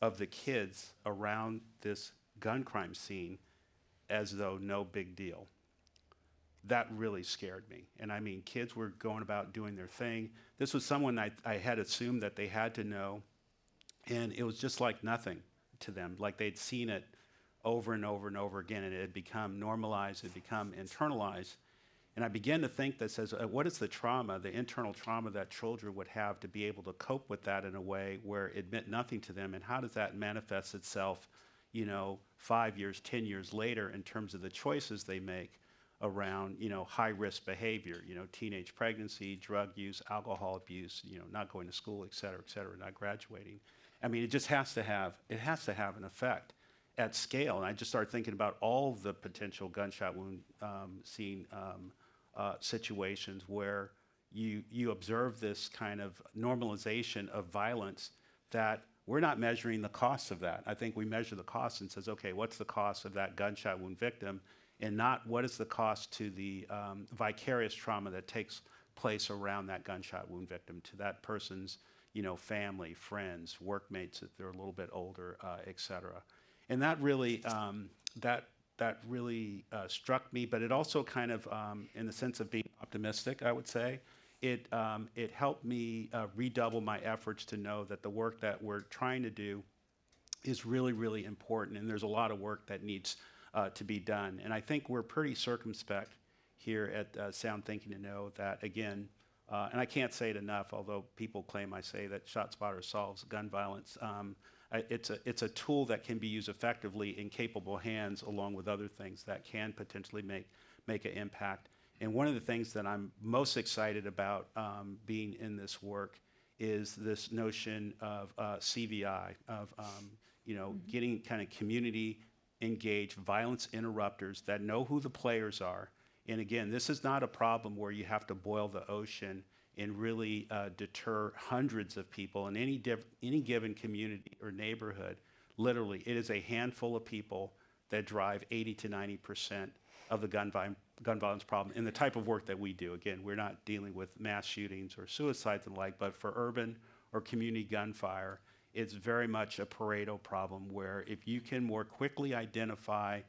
of the kids around this gun crime scene as though no big deal. That really scared me. And I mean, kids were going about doing their thing. This was someone I had assumed that they had to know, and it was just like nothing to them, like they'd seen it over and over and over again, and it had become normalized, it had become internalized. And I began to think that says, what is the trauma, the internal trauma that children would have to be able to cope with that in a way where it meant nothing to them, and how does that manifest itself, 5 years, 10 years later in terms of the choices they make around, high-risk behavior, teenage pregnancy, drug use, alcohol abuse, not going to school, et cetera, not graduating. I mean, it just has to have an effect at scale. And I just started thinking about all the potential gunshot wound scene situations where you observe this kind of normalization of violence that we're not measuring the costs of that. I think we measure the cost and says, okay, what's the cost of that gunshot wound victim, and not what is the cost to the vicarious trauma that takes place around that gunshot wound victim, to that person's family, friends, workmates if they're a little bit older, et cetera. And that really, that really struck me, but it also kind of, in the sense of being optimistic, I would say, it helped me redouble my efforts to know that the work that we're trying to do is really, really important, and there's a lot of work that needs to be done. And I think we're pretty circumspect here at SoundThinking to know that, again, and I can't say it enough, although people claim I say that ShotSpotter solves gun violence. It's a tool that can be used effectively in capable hands, along with other things that can potentially make an impact. And one of the things that I'm most excited about being in this work is this notion of CVI, of getting kind of community engaged violence interrupters that know who the players are. And again, this is not a problem where you have to boil the ocean and really deter hundreds of people in any given community or neighborhood. Literally, it is a handful of people that drive 80 to 90% of the gun violence problem in the type of work that we do. Again, we're not dealing with mass shootings or suicides and the like, but for urban or community gunfire, it's very much a Pareto problem where if you can more quickly identify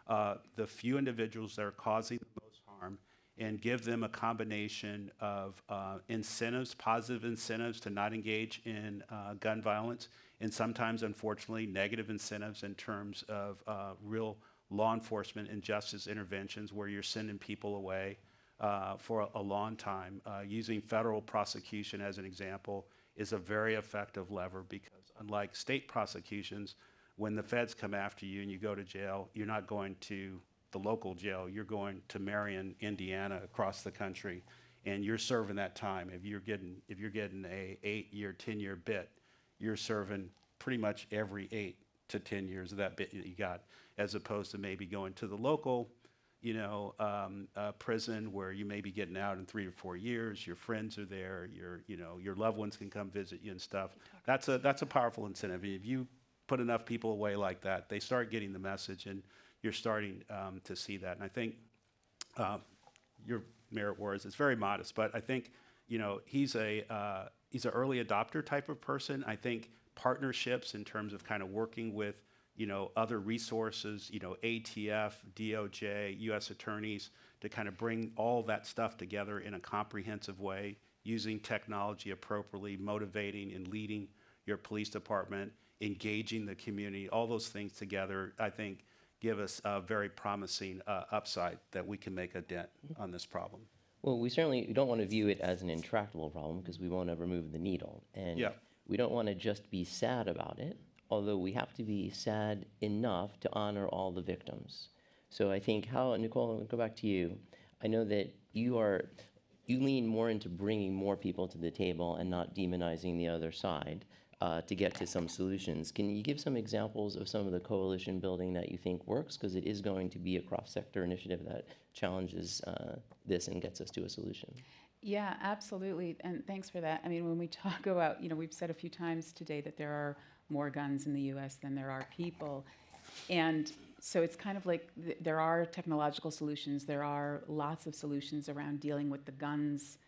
the few individuals that are causing the most harm and give them a combination of incentives, positive incentives to not engage in gun violence, and sometimes, unfortunately, negative incentives in terms of real law enforcement and justice interventions where you're sending people away for a long time. Using federal prosecution as an example is a very effective lever because unlike state prosecutions, when the feds come after you and you go to jail, you're not going to the local jail, you're going to Marion, Indiana, across the country, and you're serving that time. If you're getting a 8-year, 10-year bit, you're serving pretty much every 8 to 10 years of that bit that you got, as opposed to maybe going to the local, prison where you may be getting out in 3 or 4 years. Your friends are there. Your loved ones can come visit you and stuff. That's a powerful incentive. If you put enough people away like that, they start getting the message, and you're starting to see that. And I think your Mayor Juarez is very modest, but I think he's an early adopter type of person. I think partnerships in terms of kind of working with other resources, ATF, DOJ, U.S. attorneys, to kind of bring all that stuff together in a comprehensive way, using technology appropriately, motivating and leading your police department, engaging the community, all those things together, I think, give us a very promising upside that we can make a dent on this problem. Well, we don't want to view it as an intractable problem because we won't ever move the needle. And we don't want to just be sad about it, although we have to be sad enough to honor all the victims. So I think Nicole, I'll go back to you. I know that you lean more into bringing more people to the table and not demonizing the other side to get to some solutions. Can you give some examples of some of the coalition building that you think works? Because it is going to be a cross-sector initiative that challenges this and gets us to a solution. Yeah, absolutely, and thanks for that. I mean, when we talk about, we've said a few times today that there are more guns in the U.S. than there are people, and so it's kind of like there are technological solutions, there are lots of solutions around dealing with the guns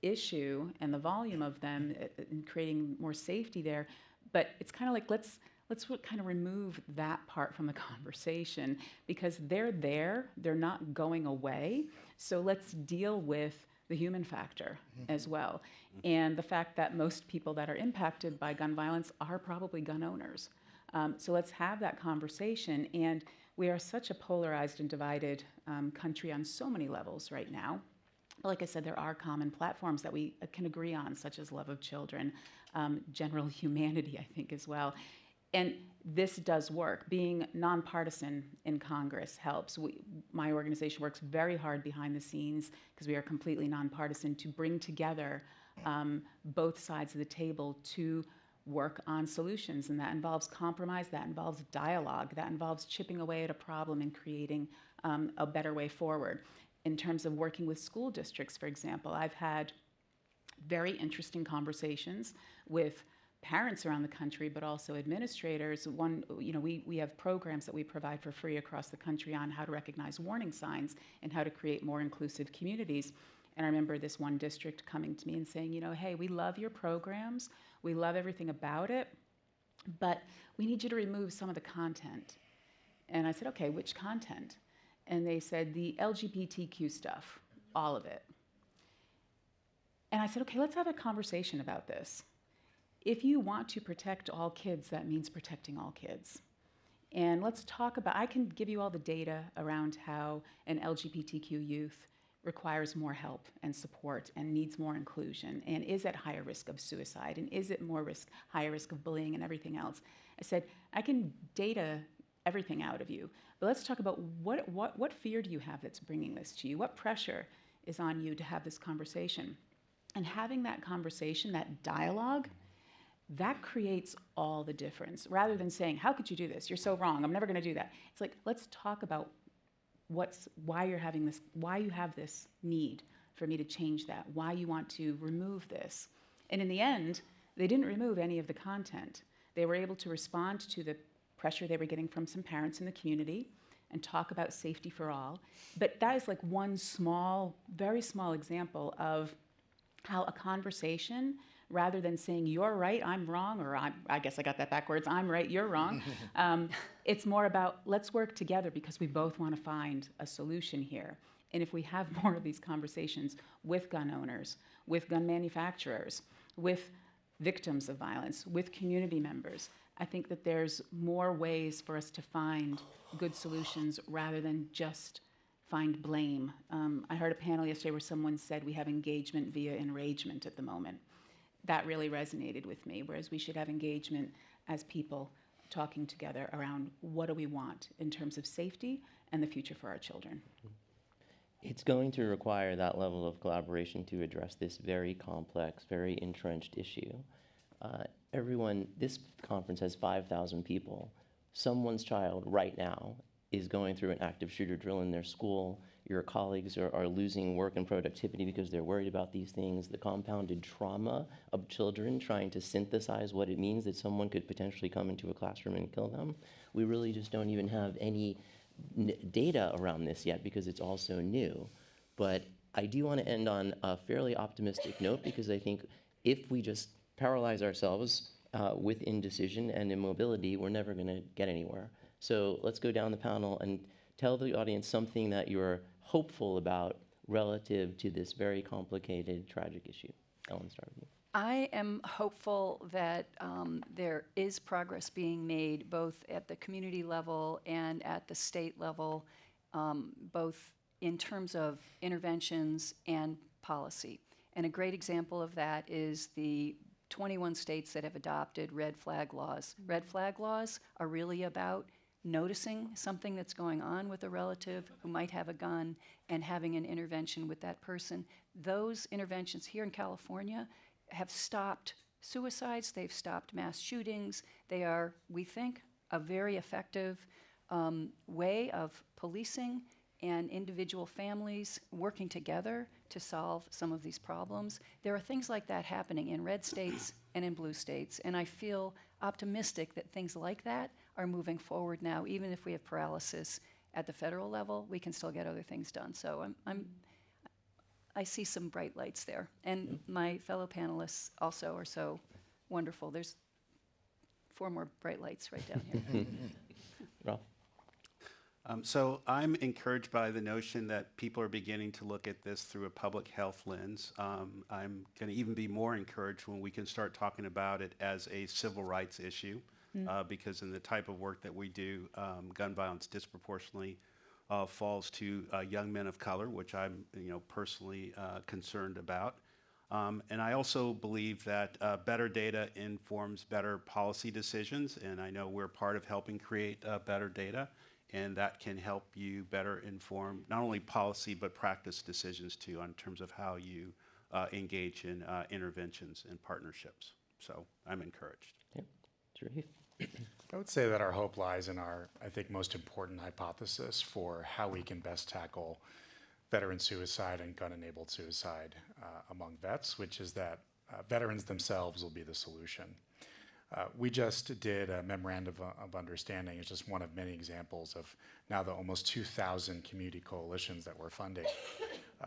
issue and the volume of them and creating more safety there, but it's kind of like let's kind of remove that part from the conversation because they're there, they're not going away, so let's deal with the human factor as well. And the fact that most people that are impacted by gun violence are probably gun owners. So let's have that conversation. And we are such a polarized and divided country on so many levels right now. Like I said, there are common platforms that we can agree on, such as love of children, general humanity, I think, as well. And this does work. Being nonpartisan in Congress helps. My organization works very hard behind the scenes because we are completely nonpartisan to bring together both sides of the table to work on solutions. And that involves compromise, that involves dialogue, that involves chipping away at a problem and creating a better way forward. In terms of working with school districts, for example, I've had very interesting conversations with parents around the country, but also administrators. We have programs that we provide for free across the country on how to recognize warning signs and how to create more inclusive communities. And I remember this one district coming to me and saying, hey, we love your programs, we love everything about it, but we need you to remove some of the content. And I said, okay, which content? And they said, the LGBTQ stuff, all of it. And I said, okay, let's have a conversation about this. If you want to protect all kids, that means protecting all kids. And let's talk about, I can give you all the data around how an LGBTQ youth requires more help and support and needs more inclusion and is at higher risk of suicide and is at higher risk of bullying and everything else. I said, I can data everything out of you, but let's talk about what fear do you have that's bringing this to you? What pressure is on you to have this conversation? And having that conversation, that dialogue, that creates all the difference. Rather than saying, how could you do this? You're so wrong. I'm never going to do that. It's like, let's talk about why you have this need for me to change that, why you want to remove this. And in the end, they didn't remove any of the content. They were able to respond to the pressure they were getting from some parents in the community and talk about safety for all. But that is like one small, very small example of how a conversation, rather than saying you're right, I'm wrong, or I guess I got that backwards, I'm right, you're wrong, it's more about let's work together because we both want to find a solution here. And if we have more of these conversations with gun owners, with gun manufacturers, with victims of violence, with community members, I think that there's more ways for us to find good solutions rather than just find blame. I heard a panel yesterday where someone said we have engagement via enragement at the moment. That really resonated with me, whereas we should have engagement as people talking together around what do we want in terms of safety and the future for our children. It's going to require that level of collaboration to address this very complex, very entrenched issue. This conference has 5,000 people. Someone's child right now is going through an active shooter drill in their school. Your colleagues are losing work and productivity because they're worried about these things. The compounded trauma of children trying to synthesize what it means that someone could potentially come into a classroom and kill them. We really just don't even have any data around this yet because it's all so new. But I do want to end on a fairly optimistic note because I think if we just paralyze ourselves with indecision and immobility, we're never going to get anywhere. So let's go down the panel and tell the audience something that you're hopeful about relative to this very complicated, tragic issue. Ellen, start with you. I am hopeful that there is progress being made both at the community level and at the state level, both in terms of interventions and policy. And a great example of that is the 21 states that have adopted red flag laws. Red flag laws are really about noticing something that's going on with a relative who might have a gun and having an intervention with that person. Those interventions here in California have stopped suicides, they've stopped mass shootings. They are, we think, a very effective way of policing and individual families working together to solve some of these problems. There are things like that happening in red states and in blue states, and I feel optimistic that things like that are moving forward now. Even if we have paralysis at the federal level, we can still get other things done. So I see some bright lights there. And my fellow panelists also are so wonderful. There's 4 more bright lights right down here. Ralph? So I'm encouraged by the notion that people are beginning to look at this through a public health lens. I'm going to even be more encouraged when we can start talking about it as a civil rights issue, because in the type of work that we do, gun violence disproportionately falls to young men of color, which I'm personally concerned about. And I also believe that better data informs better policy decisions, and I know we're part of helping create better data. And that can help you better inform not only policy but practice decisions too in terms of how you engage in interventions and partnerships. So I'm encouraged. Yep. Sharif? I would say that our hope lies in our, I think, most important hypothesis for how we can best tackle veteran suicide and gun-enabled suicide among vets, which is that veterans themselves will be the solution. We just did a memorandum of understanding. It's just one of many examples of now the almost 2,000 community coalitions that we're funding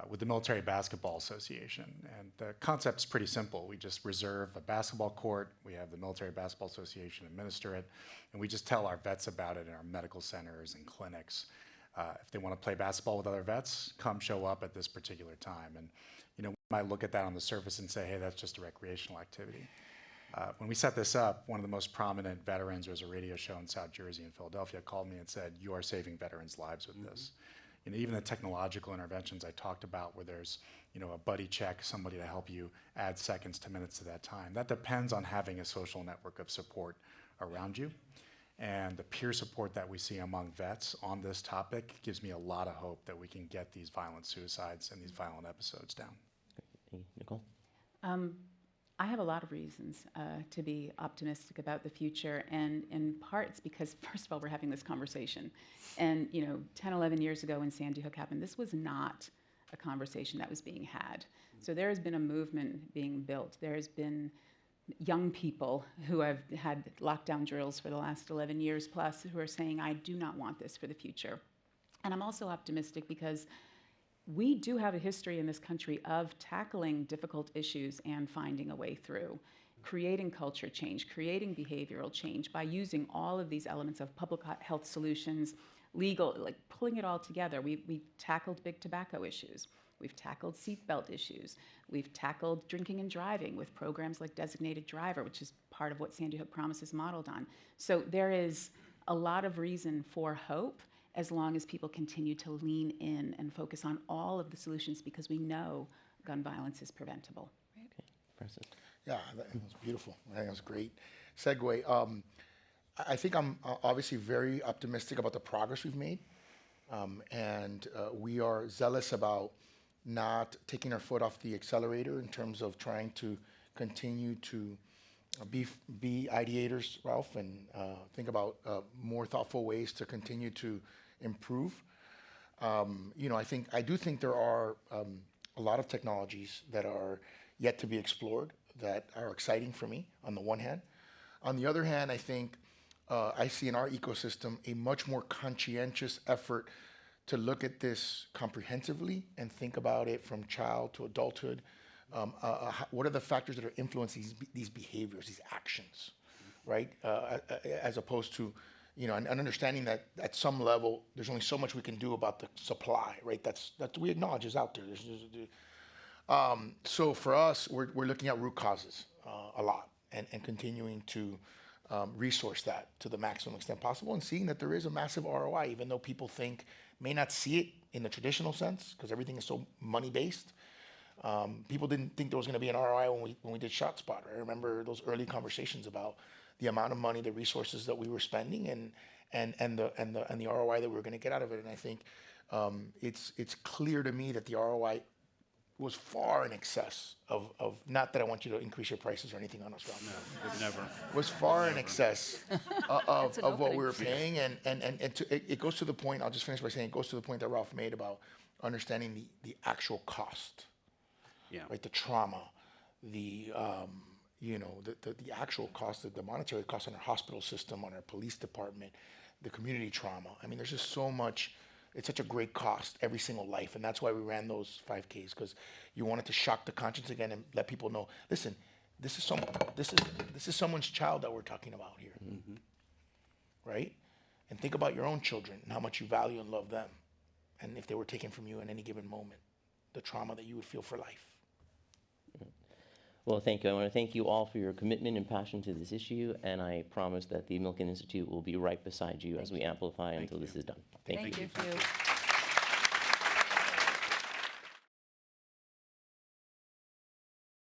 with the Military Basketball Association. And the concept's pretty simple. We just reserve a basketball court. We have the Military Basketball Association administer it. And we just tell our vets about it in our medical centers and clinics. If they want to play basketball with other vets, come show up at this particular time. And we might look at that on the surface and say, hey, that's just a recreational activity. When we set this up, one of the most prominent veterans, there was a radio show in South Jersey and Philadelphia, called me and said, you are saving veterans' lives with this. Even the technological interventions I talked about where there's a buddy check, somebody to help you add seconds to minutes to that time, that depends on having a social network of support around you. And the peer support that we see among vets on this topic gives me a lot of hope that we can get these violent suicides and these violent episodes down. Nicole? I have a lot of reasons to be optimistic about the future, and in part it's because, first of all, we're having this conversation. And 10, 11 years ago when Sandy Hook happened, this was not a conversation that was being had. So there has been a movement being built. There has been young people who have had lockdown drills for the last 11 years plus who are saying, I do not want this for the future. And I'm also optimistic because we do have a history in this country of tackling difficult issues and finding a way through, creating culture change, creating behavioral change by using all of these elements of public health solutions, legal, like pulling it all together. We've tackled big tobacco issues. We've tackled seatbelt issues. We've tackled drinking and driving with programs like Designated Driver, which is part of what Sandy Hook Promise is modeled on. So there is a lot of reason for hope, as long as people continue to lean in and focus on all of the solutions, because we know gun violence is preventable. Okay, Francis. Yeah, that was beautiful. I think that was a great segue. I think I'm obviously very optimistic about the progress we've made, and we are zealous about not taking our foot off the accelerator in terms of trying to continue to be ideators, Ralph, and think about more thoughtful ways to continue to improve. I do think there are a lot of technologies that are yet to be explored that are exciting for me on the one hand. On the other hand, I think I see in our ecosystem a much more conscientious effort to look at this comprehensively and think about it from child to adulthood. What are the factors that are influencing these behaviors, these actions, right? As opposed to, and understanding that at some level, there's only so much we can do about the supply, right? That's we acknowledge is out there. So for us, we're looking at root causes a lot and continuing to resource that to the maximum extent possible, and seeing that there is a massive ROI, even though people may not see it in the traditional sense because everything is so money-based. People didn't think there was going to be an ROI when we did ShotSpot. I remember those early conversations about the amount of money, the resources that we were spending, and the ROI that we were going to get out of it. And I think it's clear to me that the ROI was far in excess of not that I want you to increase your prices or anything on us, Ralph. No, would never. Was far in excess of what we were paying, and it goes to the point. I'll just finish by saying it goes to the point that Ralph made about understanding the actual cost. Yeah. Right, the trauma, the actual cost, the monetary cost on our hospital system, on our police department, the community trauma. I mean, there's just so much. It's such a great cost, every single life, and that's why we ran those 5Ks, because you wanted to shock the conscience again and let people know, listen, this is someone's child that we're talking about here, right? And think about your own children and how much you value and love them, and if they were taken from you in any given moment, the trauma that you would feel for life. Well, thank you. I want to thank you all for your commitment and passion to this issue, and I promise that the Milken Institute will be right beside you as we amplify until this is done. Thank you. Thank you.